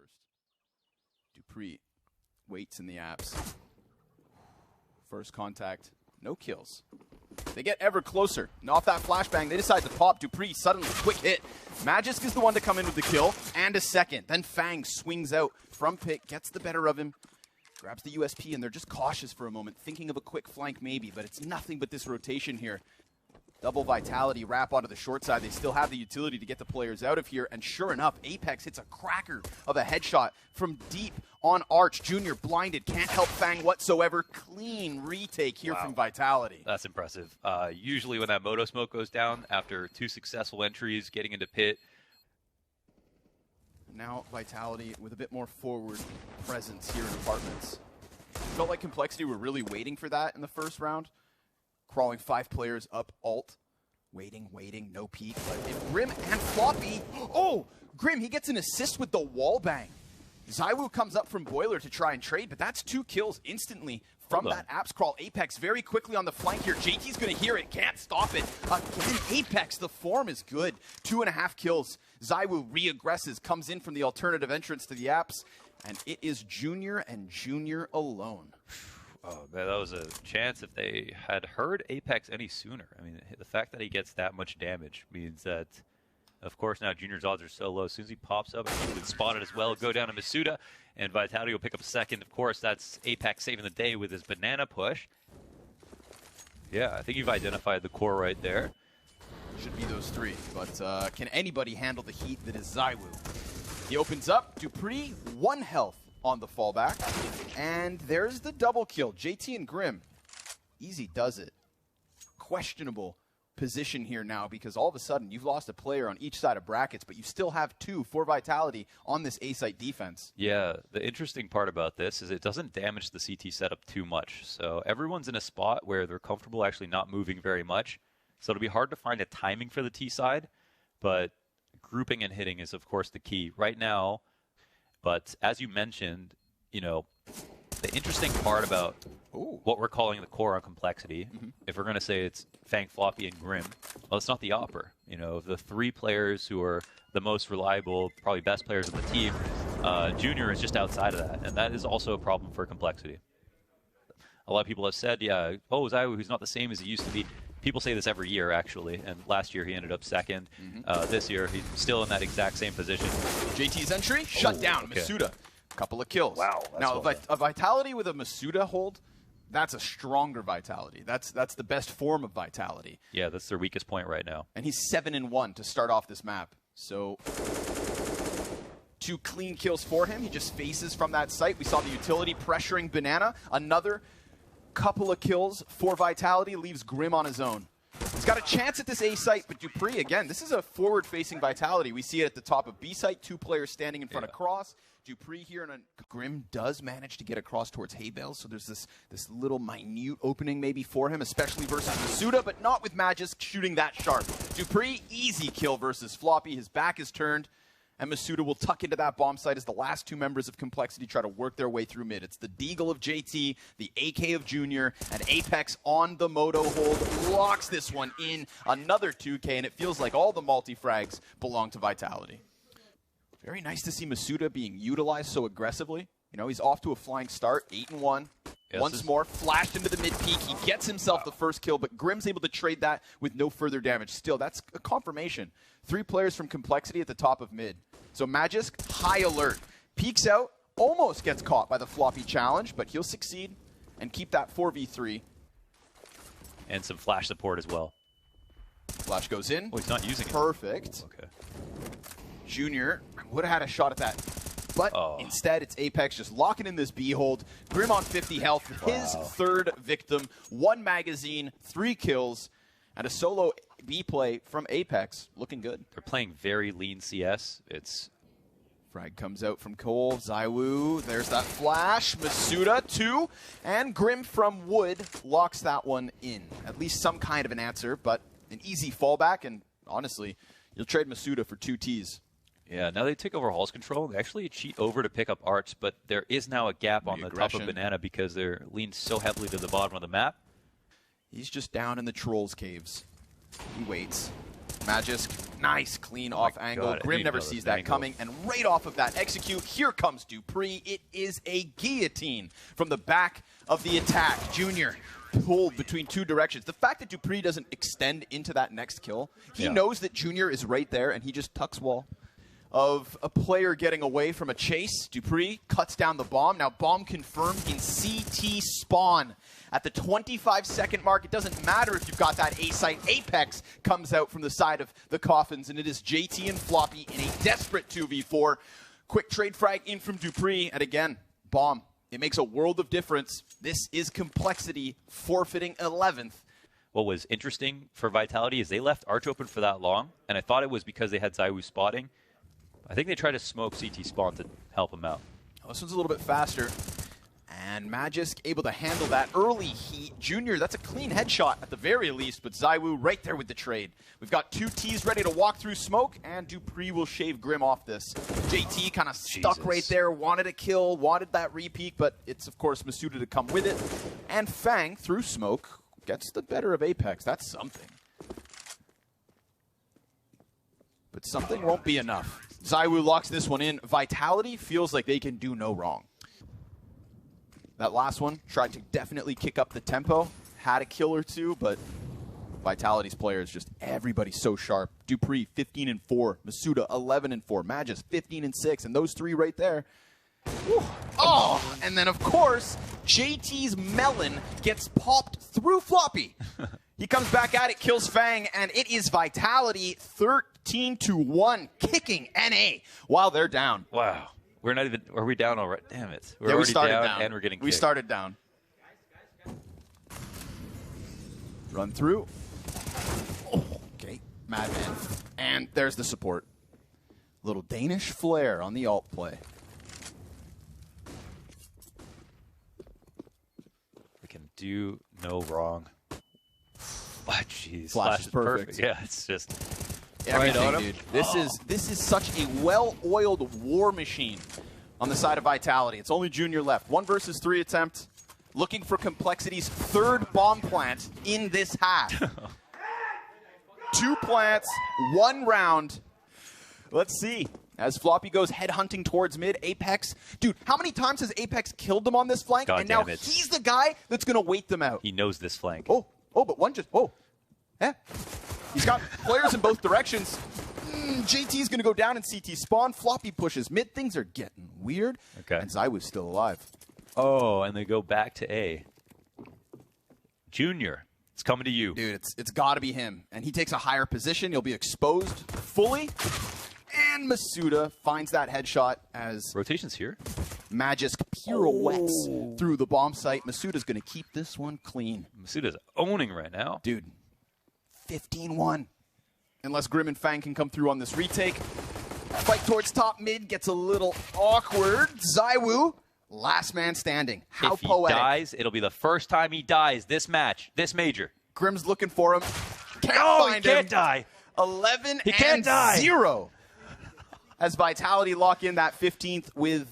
first. dupreeh waits in the apps. First contact, no kills. They get ever closer. And off that flashbang, they decide to pop. dupreeh suddenly, quick hit. Magisk is the one to come in with the kill, and a second. Then Fang swings out from pick, gets the better of him, grabs the USP, and they're just cautious for a moment, thinking of a quick flank maybe, but it's nothing but this rotation here. Double Vitality wrap onto the short side. They still have the utility to get the players out of here, and sure enough, Apex hits a cracker of a headshot from deep on Arch. Junior blinded, can't help Fang whatsoever. Clean retake here from Vitality. That's impressive. Usually when that Moto smoke goes down, after 2 successful entries, getting into pit. Now Vitality with a bit more forward presence here in Apartments. Felt like Complexity were really waiting for that in the first round. Crawling 5 players up alt. Waiting, no peek. But if Grim and Floppy... Oh! Grim, he gets an assist with the wall bang. ZywOo comes up from Boiler to try and trade, but that's 2 kills instantly from that apps crawl. Apex very quickly on the flank here. JT's going to hear it, can't stop it. Again, Apex, the form is good. 2.5 kills. ZywOo re-aggresses, comes in from the alternative entrance to the apps, and it is Junior and Junior alone. Oh, man, that was a chance if they had heard Apex any sooner. I mean, the fact that he gets that much damage means that, of course, now Junior's odds are so low. As soon as he pops up, he would spot it as well. Go down to Masuda, and Vitality will pick up a second. Of course, that's Apex saving the day with his banana push. Yeah, I think you've identified the core right there. Should be those 3, but can anybody handle the heat that is ZywOo? He opens up. dupreeh, 1 health on the fallback. And there's the double kill. JT and Grim. Easy does it. Questionable position here now because all of a sudden you've lost a player on each side of brackets, but you still have 2 for Vitality on this A-site defense. Yeah, the interesting part about this is it doesn't damage the CT setup too much. So everyone's in a spot where they're comfortable actually not moving very much. So it'll be hard to find a timing for the T side, but grouping and hitting is, of course, the key right now. But as you mentioned, you know, the interesting part about what we're calling the core on Complexity, if we're going to say it's Fang, Floppy, and Grim, well, it's not the Opper. You know, the 3 players who are the most reliable, probably best players of the team, Junior is just outside of that, and that is also a problem for Complexity. A lot of people have said, yeah, oh, ZywOo, who's not the same as he used to be. People say this every year, actually, and last year he ended up second. This year, he's still in that exact same position. JT's entry, shut down. Okay. Masuda, couple of kills. Wow. Now, a Vitality with a Masuda hold, that's a stronger Vitality. That's the best form of Vitality. Yeah, that's their weakest point right now. And he's 7-1 to start off this map. So 2 clean kills for him. He just faces from that site. We saw the utility pressuring Banana. Another couple of kills for Vitality leaves Grim on his own. He's got a chance at this A site, but dupreeh, again, this is a forward-facing Vitality. We see it at the top of B site, 2 players standing in front of Cross. dupreeh here, and Grim does manage to get across towards Hay Bales, so there's this little minute opening maybe for him, especially versus Masuda, but not with Magisk shooting that sharp. dupreeh, easy kill versus Floppy. His back is turned, and Masuda will tuck into that bomb site as the last 2 members of Complexity try to work their way through mid. It's the Deagle of JT, the AK of Junior, and Apex on the Moto hold. Locks this one in. Another 2K, and it feels like all the multi-frags belong to Vitality. Very nice to see Masuda being utilized so aggressively. You know, he's off to a flying start, 8-1. Yes, Once more, flashed into the mid-peak. He gets himself the first kill, but Grim's able to trade that with no further damage. Still, that's a confirmation. 3 players from Complexity at the top of mid. So Magisk, high alert. Peeks out, almost gets caught by the Floppy challenge, but he'll succeed and keep that 4v3. And some flash support as well. Flash goes in. Oh, he's not using it. Perfect. Okay. Junior would have had a shot at that. But instead, it's Apex just locking in this B hold. Grim on 50 health. His 3rd victim. 1 magazine, 3 kills, and a solo B play from Apex. Looking good. They're playing very lean CS. It's Frag comes out from Cole. ZywOo. There's that flash. Masuda, 2. And Grim from Wood locks that one in. At least some kind of an answer, but an easy fallback. And honestly, you'll trade Masuda for 2 Ts. Yeah, now they take over Hall's control. They actually cheat over to pick up Arch, but there is now a gap on the top of Banana because they're leaned so heavily to the bottom of the map. He's just down in the Trolls Caves. He waits. Magisk Nice clean off angle. God, Grim never sees that coming, and right off of that execute, here comes dupreeh. It is a guillotine from the back of the attack. Junior pulled between two directions. The fact that dupreeh doesn't extend into that next kill, he knows that Junior is right there, and he just tucks wall. Of a player getting away from a chase, dupreeh cuts down the bomb. Now bomb confirmed in CT spawn. At the 25-second mark, it doesn't matter if you've got that A site. Apex comes out from the side of the coffins, and it is JT and Floppy in a desperate 2v4. Quick trade frag in from dupreeh, and again, bomb. It makes a world of difference. This is Complexity forfeiting 11th. What was interesting for Vitality is they left Arch open for that long, and I thought it was because they had ZywOo spotting. I think they tried to smoke CT spawn to help him out. Oh, this one's a little bit faster. And Magisk able to handle that early heat. Junior, that's a clean headshot at the very least, but ZywOo right there with the trade. We've got two Ts ready to walk through smoke, and dupreeh will shave Grim off this. JT kind of stuck right there, wanted a kill, wanted that repeat, but it's, of course, Masuda to come with it. And Fang, through smoke, gets the better of Apex. That's something. But something won't be enough. ZywOo locks this one in. Vitality feels like they can do no wrong. That last one tried to definitely kick up the tempo. Had a kill or two, but Vitality's players, just everybody so sharp. dupreeh, 15-4. Masuda, 11-4. Magisk, 15-6. And those three right there. Whew. Oh, and then, of course, JT's melon gets popped through Floppy. He comes back at it, kills Fang, and it is Vitality 13-1, kicking NA while they're down. Wow. We're not even, are we down already? Damn it. We're we already started down, and we're getting kicked. We started down. Run through. Oh, okay, Madman. And there's the support. Little Danish flair on the alt play. We can do no wrong. Oh, jeez. Flash is perfect. Yeah, it's just everything, dude. This is such a well-oiled war machine on the side of Vitality. It's only Junior left. 1 versus 3 attempt, looking for Complexity's third bomb plant in this half. 2 plants, 1 round. Let's see. As Floppy goes headhunting towards mid, Apex. Dude, how many times has Apex killed them on this flank? God and now damn it. he's the guy that's going to wait them out. He knows this flank. Oh, but one just, yeah. He's got players in both directions. JT's going to go down in CT spawn. Floppy pushes mid. Things are getting weird. Okay. And ZywOo's still alive. Oh, and they go back to A. Junior, it's coming to you. Dude, it's got to be him. And he takes a higher position. He'll be exposed fully. And Masuda finds that headshot as Rotation's here. Magisk pirouettes through the bomb site. Masuda's going to keep this one clean. Masuda's owning right now. Dude, 15-1. Unless Grim and Fang can come through on this retake. Fight towards top mid gets a little awkward. ZywOo, last man standing. How poetic. If he dies, it'll be the first time he dies this match, this major. Grim's looking for him. Can't find he can't him. die. 11-0. As Vitality lock in that 15th with...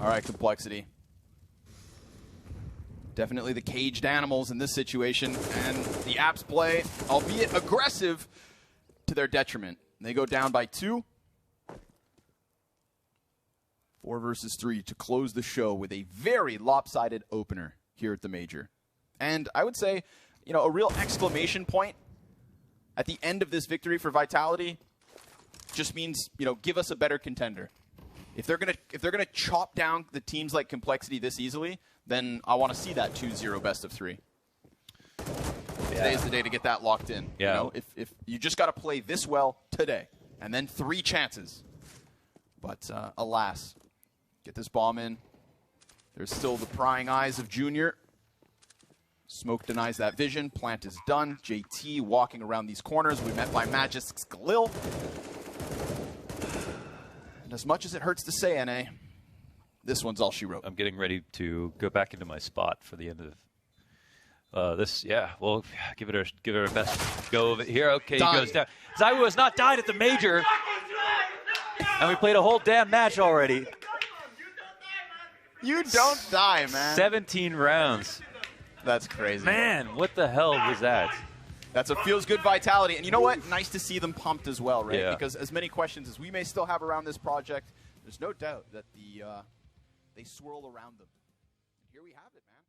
All right, Complexity. Definitely the caged animals in this situation. And the Apps play, albeit aggressive, to their detriment. They go down by 2. 4 versus 3 to close the show with a very lopsided opener here at the Major. And I would say, a real exclamation point at the end of this victory for Vitality just means, give us a better contender. If they're gonna chop down the teams like Complexity this easily, then I want to see that 2-0 best of 3. Yeah. Today is the day to get that locked in. Yeah. If you just got to play this well today, and then 3 chances. But alas, get this bomb in. There's still the prying eyes of Junior. Smoke denies that vision. Plant is done. JT walking around these corners. We met by Magisk's Galil. And as much as it hurts to say, NA, this one's all she wrote. I'm getting ready to go back into my spot for the end of this. Yeah, we'll give it our best go of it here. Okay, he goes down. ZywOo has not died at the Major. And we played a whole damn match already. You don't die, man. 17 rounds. That's crazy. Man, what the hell was that? That's a feels-good vitality. And you know what? Nice to see them pumped as well, right? Yeah. Because as many questions as we may still have around this project, there's no doubt that they swirl around them. And here we have it, man.